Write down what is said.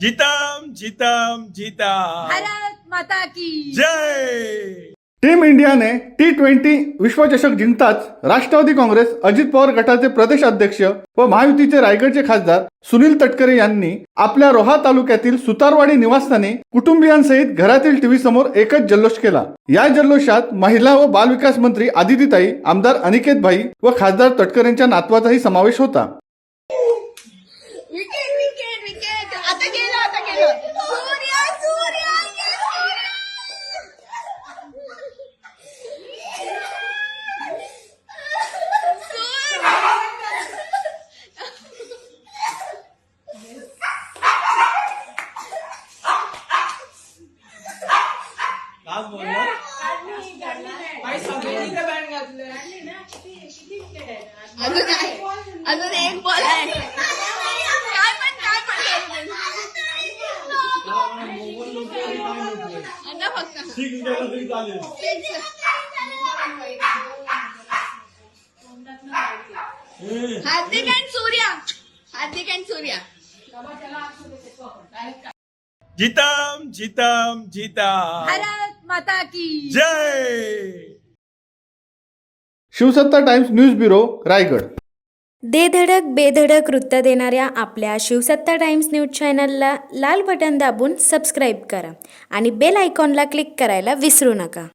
जितम जितम जिता भारत माता की जय। टीम इंडियाने T20 विश्वचषक जिंकताच राष्ट्रवादी काँग्रेस अजित पवार गटाचे प्रदेश अध्यक्ष व महायुतीचे रायगडचे खासदार सुनील तटकरे यांनी आपल्या रोहा तालुक्यातील सुतारवाडी निवासस्थानी कुटुंबियांसहित घरातील टीव्ही समोर एकच जल्लोष केला। या जल्लोषात महिला व बालविकास मंत्री आदितीताई, आमदार अनिकेत भाई व खासदार तटकरेंच्या नातवाचाही समावेश होता। विकेट विकेट विकेट आता गेलं सूर्या सूर्या अजून एक बॉल आहे। काय पण हार्दिक अँड सूर्या जितम जितम जिता भारत माता की जय। शिवसत्ता टाइम्स न्यूज ब्युरो, रायगड। देधडक बेधडक वृत्त देणाऱ्या आपल्या शिवसत्ता टाइम्स न्यूज चॅनलला लाल बटन दाबून सबस्क्राईब करा आणि बेल आयकॉनला क्लिक करायला विसरू नका।